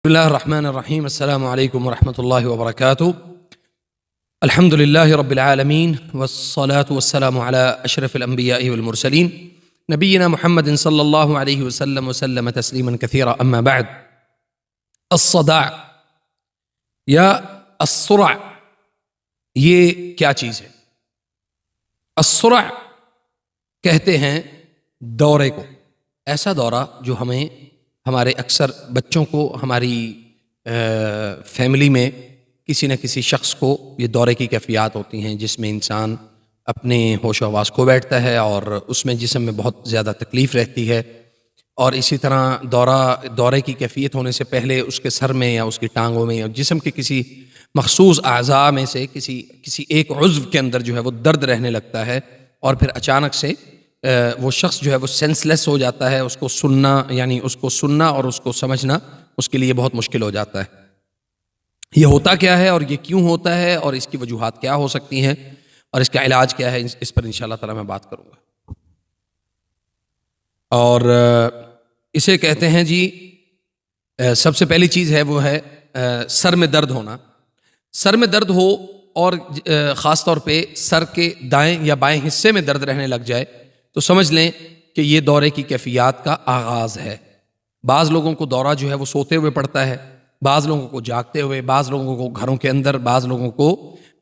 بسم الله الرحمن الرحيم. السلام عليكم ورحمة الله وبركاته. الحمد لله رب العالمين والصلاة والسلام على أشرف الأنبياء والمرسلين نبينا محمد صلى الله عليه وسلم تسليما كثيرا. أما بعد، الصداع یا الصرع یہ کیا چیز ہے؟ الصرع کہتے ہیں دورے کو، ایسا دورہ جو ہمارے اکثر بچوں کو ہماری فیملی میں کسی نہ کسی شخص کو یہ دورے کی کیفیات ہوتی ہیں، جس میں انسان اپنے ہوش و حواس کھو بیٹھتا ہے اور اس میں جسم میں بہت زیادہ تکلیف رہتی ہے. اور اسی طرح دورے کی کیفیت ہونے سے پہلے اس کے سر میں یا اس کی ٹانگوں میں یا جسم کے کسی مخصوص اعضاء میں سے کسی ایک عضو کے اندر جو ہے وہ درد رہنے لگتا ہے، اور پھر اچانک سے وہ شخص جو ہے وہ سینس لیس ہو جاتا ہے. اس کو سننا اور اس کو سمجھنا اس کے لیے بہت مشکل ہو جاتا ہے. یہ ہوتا کیا ہے اور یہ کیوں ہوتا ہے اور اس کی وجوہات کیا ہو سکتی ہیں اور اس کا علاج کیا ہے، اس پر انشاءاللہ تعالی میں بات کروں گا. اور اسے کہتے ہیں جی، سب سے پہلی چیز ہے وہ ہے سر میں درد ہونا. سر میں درد ہو اور خاص طور پہ سر کے دائیں یا بائیں حصے میں درد رہنے لگ جائے تو سمجھ لیں کہ یہ دورے کی کیفیات کا آغاز ہے. بعض لوگوں کو دورہ جو ہے وہ سوتے ہوئے پڑتا ہے، بعض لوگوں کو جاگتے ہوئے، بعض لوگوں کو گھروں کے اندر، بعض لوگوں کو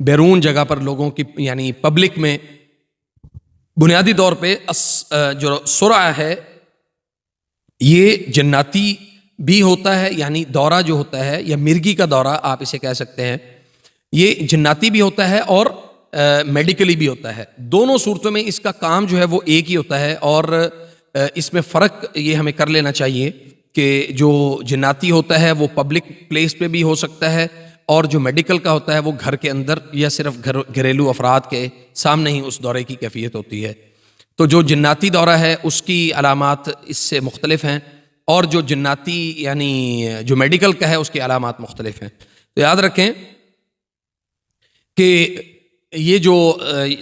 بیرون جگہ پر لوگوں کی یعنی پبلک میں. بنیادی طور پہ جو صرع ہے یہ جناتی بھی ہوتا ہے، یعنی دورہ جو ہوتا ہے یا مرگی کا دورہ آپ اسے کہہ سکتے ہیں، یہ جناتی بھی ہوتا ہے اور میڈیکلی بھی ہوتا ہے. دونوں صورتوں میں اس کا کام جو ہے وہ ایک ہی ہوتا ہے. اور اس میں فرق یہ ہمیں کر لینا چاہیے کہ جو جناتی ہوتا ہے وہ پبلک پلیس پہ بھی ہو سکتا ہے، اور جو میڈیکل کا ہوتا ہے وہ گھر کے اندر یا صرف گھریلو افراد کے سامنے ہی اس دورے کی کیفیت ہوتی ہے. تو جو جناتی دورہ ہے اس کی علامات اس سے مختلف ہیں، اور جو جناتی یعنی جو میڈیکل کا ہے اس کی علامات مختلف ہیں. تو یاد رکھیں کہ یہ جو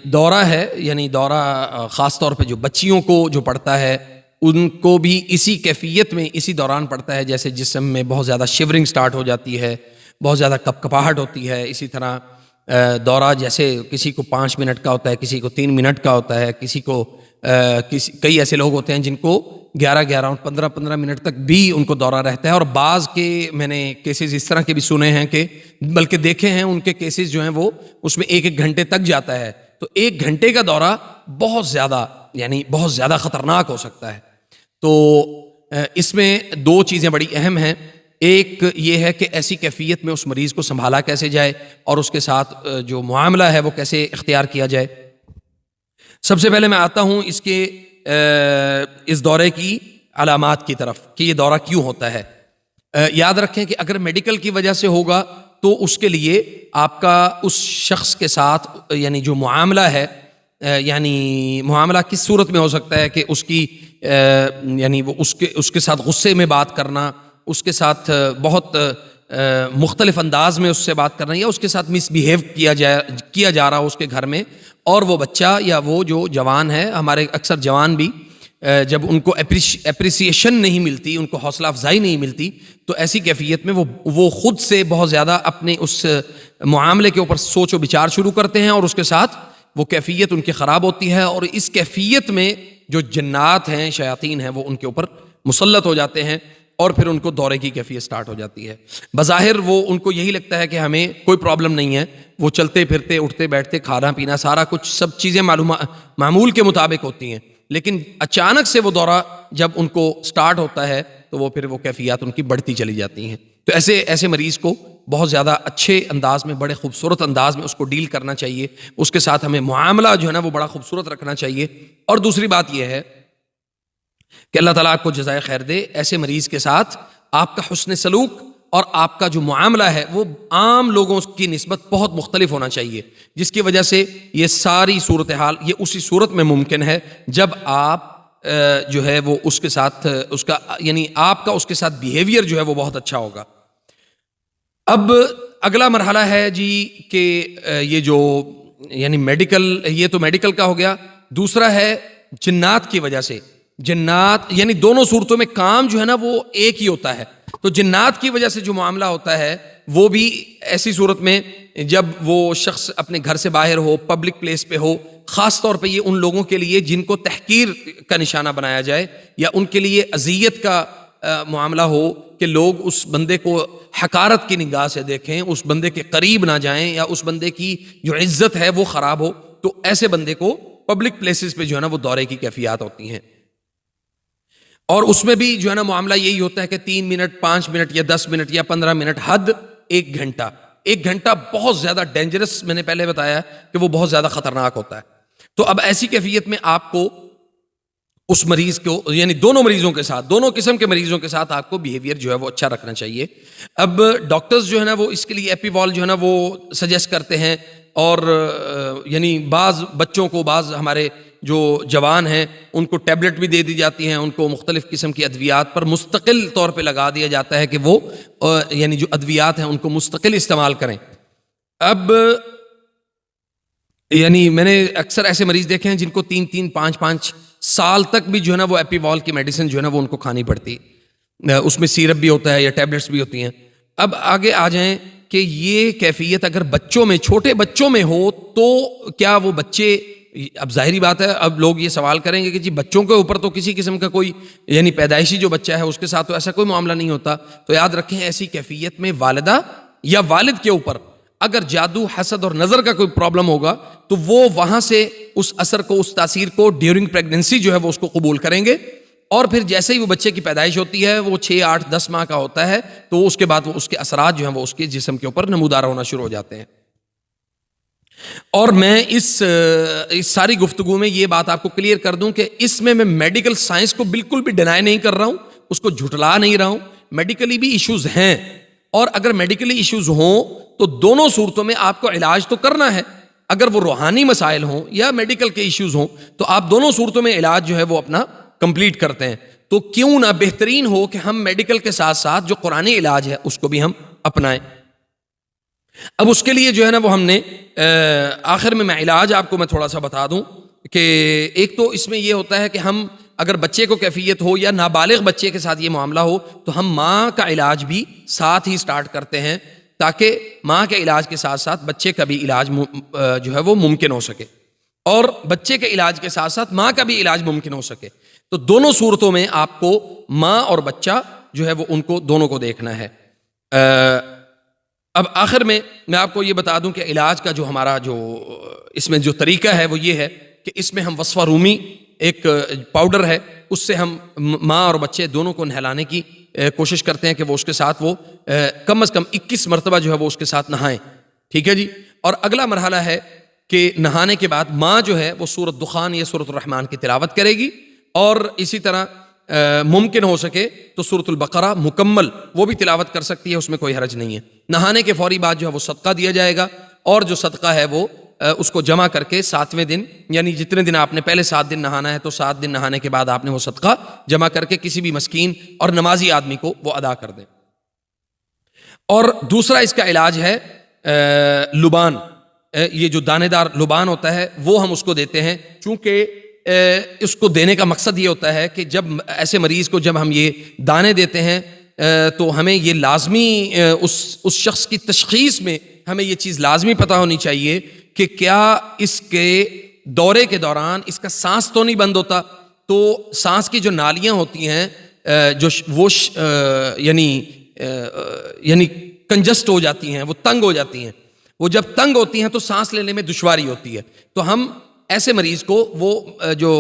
دورہ ہے، یعنی دورہ خاص طور پہ جو بچیوں کو جو پڑتا ہے ان کو بھی اسی کیفیت میں اسی دوران پڑتا ہے، جیسے جسم میں بہت زیادہ شیورنگ سٹارٹ ہو جاتی ہے، بہت زیادہ کپکپاہٹ ہوتی ہے. اسی طرح دورہ جیسے کسی کو 5 منٹ کا ہوتا ہے، کسی کو 3 منٹ کا ہوتا ہے، کئی ایسے لوگ ہوتے ہیں جن کو 11 اور 15 منٹ تک بھی ان کو دورہ رہتا ہے. اور بعض کے میں نے کیسز اس طرح کے بھی سنے ہیں کہ بلکہ دیکھے ہیں، ان کے کیسز جو ہیں وہ اس میں 1 گھنٹے تک جاتا ہے. تو 1 گھنٹے کا دورہ بہت زیادہ خطرناک ہو سکتا ہے. تو اس میں 2 چیزیں بڑی اہم ہیں. ایک یہ ہے کہ ایسی کیفیت میں اس مریض کو سنبھالا کیسے جائے اور اس کے ساتھ جو معاملہ ہے وہ کیسے اختیار کیا جائے. سب سے پہلے میں آتا ہوں اس دورے کی علامات کی طرف کہ یہ دورہ کیوں ہوتا ہے. یاد رکھیں کہ اگر میڈیکل کی وجہ سے ہوگا تو اس کے لیے آپ کا اس شخص کے ساتھ یعنی جو معاملہ ہے، یعنی معاملہ کس صورت میں ہو سکتا ہے کہ اس کی یعنی وہ اس کے ساتھ غصے میں بات کرنا، اس کے ساتھ بہت مختلف انداز میں اس سے بات کرنا، یا اس کے ساتھ مس بیہیو کیا جا رہا ہو اس کے گھر میں، اور وہ بچہ یا وہ جو جوان ہے، ہمارے اکثر جوان بھی جب ان کو اپریسیشن نہیں ملتی، ان کو حوصلہ افزائی نہیں ملتی، تو ایسی کیفیت میں وہ خود سے بہت زیادہ اپنے اس معاملے کے اوپر سوچ و بچار شروع کرتے ہیں، اور اس کے ساتھ وہ کیفیت ان کی خراب ہوتی ہے. اور اس کیفیت میں جو جنات ہیں، شیاطین ہیں، وہ ان کے اوپر مسلط ہو جاتے ہیں، اور پھر ان کو دورے کی کیفیت سٹارٹ ہو جاتی ہے. بظاہر وہ ان کو یہی لگتا ہے کہ ہمیں کوئی پرابلم نہیں ہے، وہ چلتے پھرتے، اٹھتے بیٹھتے، کھانا پینا، سارا کچھ سب چیزیں معمول کے مطابق ہوتی ہیں. لیکن اچانک سے وہ دورہ جب ان کو سٹارٹ ہوتا ہے تو وہ پھر وہ کیفیات ان کی بڑھتی چلی جاتی ہیں. تو ایسے مریض کو بہت زیادہ اچھے انداز میں، بڑے خوبصورت انداز میں اس کو ڈیل کرنا چاہیے. اس کے ساتھ ہمیں معاملہ جو ہے نا وہ بڑا خوبصورت رکھنا چاہیے. اور دوسری بات یہ ہے کہ اللہ تعالیٰ آپ کو جزائے خیر دے، ایسے مریض کے ساتھ آپ کا حسن سلوک اور آپ کا جو معاملہ ہے وہ عام لوگوں کی نسبت بہت مختلف ہونا چاہیے، جس کی وجہ سے یہ ساری صورتحال یہ اسی صورت میں ممکن ہے جب آپ جو ہے وہ اس کے ساتھ اس کا یعنی آپ کا اس کے ساتھ بیہیویئر جو ہے وہ بہت اچھا ہوگا. اب اگلا مرحلہ ہے جی کہ یہ جو یعنی میڈیکل، یہ تو میڈیکل کا ہو گیا. دوسرا ہے جنات کی وجہ سے. جنات یعنی دونوں صورتوں میں کام جو ہے نا وہ ایک ہی ہوتا ہے. تو جنات کی وجہ سے جو معاملہ ہوتا ہے وہ بھی ایسی صورت میں جب وہ شخص اپنے گھر سے باہر ہو، پبلک پلیس پہ ہو، خاص طور پہ یہ ان لوگوں کے لیے جن کو تحقیر کا نشانہ بنایا جائے یا ان کے لیے اذیت کا معاملہ ہو کہ لوگ اس بندے کو حقارت کی نگاہ سے دیکھیں، اس بندے کے قریب نہ جائیں، یا اس بندے کی جو عزت ہے وہ خراب ہو، تو ایسے بندے کو پبلک پلیسز پہ جو ہے نا وہ دورے کی کیفیات ہوتی ہیں. اور اس میں بھی جو ہے نا معاملہ یہی ہوتا ہے کہ 3 منٹ 5 منٹ یا 10 منٹ یا 15 منٹ، حد 1 گھنٹہ. 1 گھنٹہ بہت زیادہ ڈینجرس، میں نے پہلے بتایا کہ وہ بہت زیادہ خطرناک ہوتا ہے. تو اب ایسی کیفیت میں آپ کو اس مریض کو، یعنی دونوں مریضوں کے ساتھ، دونوں قسم کے مریضوں کے ساتھ آپ کو بیہیویئر جو ہے وہ اچھا رکھنا چاہیے. اب ڈاکٹرز جو ہے نا وہ اس کے لیے ایپیوال جو ہے نا وہ سجیسٹ کرتے ہیں، اور یعنی بعض بچوں کو، بعض ہمارے جو جوان ہیں ان کو ٹیبلٹ بھی دے دی جاتی ہیں، ان کو مختلف قسم کی ادویات پر مستقل طور پہ لگا دیا جاتا ہے کہ وہ یعنی جو ادویات ہیں ان کو مستقل استعمال کریں. اب یعنی میں نے اکثر ایسے مریض دیکھے ہیں جن کو 3 5 سال تک بھی جو ہے نا وہ ایپیوال کی میڈیسن جو ہے نا وہ ان کو کھانی پڑتی، اس میں سیرپ بھی ہوتا ہے یا ٹیبلٹس بھی ہوتی ہیں. اب آگے آ جائیں کہ یہ کیفیت اگر بچوں میں، چھوٹے بچوں میں ہو تو کیا وہ بچے، اب ظاہری بات ہے اب لوگ یہ سوال کریں گے کہ جی بچوں کے اوپر تو کسی قسم کا کوئی، یعنی پیدائشی جو بچہ ہے اس کے ساتھ تو ایسا کوئی معاملہ نہیں ہوتا. تو یاد رکھیں ایسی کیفیت میں والدہ یا والد کے اوپر اگر جادو، حسد اور نظر کا کوئی پرابلم ہوگا تو وہ وہاں سے اس اثر کو، اس تاثیر کو ڈیورنگ پریگننسی جو ہے وہ اس کو قبول کریں گے، اور پھر جیسے ہی وہ بچے کی پیدائش ہوتی ہے، وہ 6 8 10 ماہ کا ہوتا ہے، تو اس کے بعد وہ اس کے اثرات جو ہیں وہ اس کے جسم کے اوپر نمودار ہونا شروع ہو جاتے ہیں. اور میں اس ساری گفتگو میں یہ بات آپ کو کلیئر کر دوں کہ اس میں میڈیکل سائنس کو بالکل بھی ڈینائی نہیں کر رہا ہوں، اس کو جھٹلا نہیں رہا ہوں. میڈیکلی بھی ایشوز ہیں، اور اگر میڈیکلی ایشوز ہوں تو دونوں صورتوں میں آپ کو علاج تو کرنا ہے. اگر وہ روحانی مسائل ہوں یا میڈیکل کے ایشوز ہوں تو آپ دونوں صورتوں میں علاج جو ہے وہ اپنا کمپلیٹ کرتے ہیں. تو کیوں نہ بہترین ہو کہ ہم میڈیکل کے ساتھ ساتھ جو قرآنی علاج ہے اس کو بھی ہم اپنائیں. اب اس کے لیے جو ہے نا وہ ہم نے آخر میں علاج آپ کو میں تھوڑا سا بتا دوں کہ ایک تو اس میں یہ ہوتا ہے کہ ہم اگر بچے کو کیفیت ہو یا نابالغ بچے کے ساتھ یہ معاملہ ہو تو ہم ماں کا علاج بھی ساتھ ہی سٹارٹ کرتے ہیں، تاکہ ماں کے علاج کے ساتھ ساتھ بچے کا بھی علاج جو ہے وہ ممکن ہو سکے، اور بچے کے علاج کے ساتھ ساتھ ماں کا بھی علاج ممکن ہو سکے. تو دونوں صورتوں میں آپ کو ماں اور بچہ جو ہے وہ ان کو دونوں کو دیکھنا ہے. اب آخر میں آپ کو یہ بتا دوں کہ علاج کا جو ہمارا جو اس میں جو طریقہ ہے وہ یہ ہے کہ اس میں ہم وصفہ رومی ایک پاؤڈر ہے، اس سے ہم ماں اور بچے دونوں کو نہلانے کی کوشش کرتے ہیں کہ وہ اس کے ساتھ وہ کم از کم 21 مرتبہ جو ہے وہ اس کے ساتھ نہائیں. ٹھیک ہے جی. اور اگلا مرحلہ ہے کہ نہانے کے بعد ماں جو ہے وہ سورۃ دخان یا سورۃ الرحمن کی تلاوت کرے گی، اور اسی طرح ممکن ہو سکے تو سورۃ البقرہ مکمل وہ بھی تلاوت کر سکتی ہے، اس میں کوئی حرج نہیں ہے. نہانے کے فوری بعد جو ہے وہ صدقہ دیا جائے گا، اور جو صدقہ ہے وہ اس کو جمع کر کے 7ویں دن، یعنی جتنے دن آپ نے پہلے 7 دن نہانا ہے تو 7 دن نہانے کے بعد آپ نے وہ صدقہ جمع کر کے کسی بھی مسکین اور نمازی آدمی کو وہ ادا کر دیں. اور دوسرا اس کا علاج ہے لبان، یہ جو دانے دار لبان ہوتا ہے وہ ہم اس کو دیتے ہیں، چونکہ اس کو دینے کا مقصد یہ ہوتا ہے کہ جب ایسے مریض کو جب ہم یہ دانے دیتے ہیں تو ہمیں یہ لازمی اس شخص کی تشخیص میں ہمیں یہ چیز لازمی پتہ ہونی چاہیے کہ کیا اس کے دورے کے دوران اس کا سانس تو نہیں بند ہوتا. تو سانس کی جو نالیاں ہوتی ہیں جو وہ یعنی کنجسٹ ہو جاتی ہیں، وہ تنگ ہو جاتی ہیں. وہ جب تنگ ہوتی ہیں تو سانس لینے میں دشواری ہوتی ہے. تو ہم ایسے مریض کو وہ جو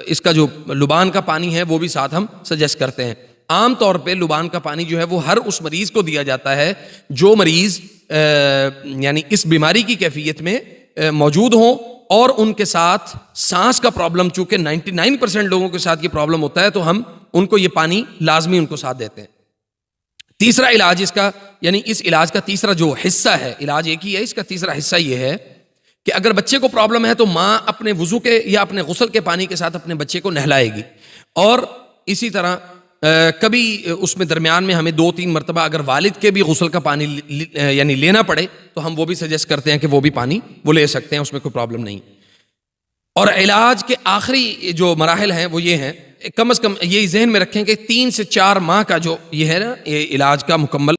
اس کا جو لبان کا پانی ہے وہ بھی ساتھ ہم سجیسٹ کرتے ہیں. عام طور پہ لبان کا پانی جو ہے وہ ہر اس مریض کو دیا جاتا ہے جو مریض یعنی اس بیماری کی کیفیت میں موجود ہوں، اور ان کے ساتھ سانس کا پرابلم، چونکہ 99% لوگوں کے ساتھ یہ پرابلم ہوتا ہے تو ہم ان کو یہ پانی لازمی ان کو ساتھ دیتے ہیں. تیسرا علاج اس کا، یعنی اس علاج کا تیسرا جو حصہ ہے، علاج ایک ہی ہے، اس کا تیسرا حصہ یہ ہے کہ اگر بچے کو پرابلم ہے تو ماں اپنے وضو کے یا اپنے غسل کے پانی کے ساتھ اپنے بچے کو نہلائے گی. اور اسی طرح کبھی اس میں درمیان میں ہمیں 2-3 مرتبہ اگر والد کے بھی غسل کا پانی یعنی لینا پڑے تو ہم وہ بھی سجیسٹ کرتے ہیں کہ وہ بھی پانی وہ لے سکتے ہیں، اس میں کوئی پرابلم نہیں. اور علاج کے آخری جو مراحل ہیں وہ یہ ہیں، کم از کم یہی ذہن میں رکھیں کہ 3 سے 4 ماہ کا جو یہ ہے نا یہ علاج کا مکمل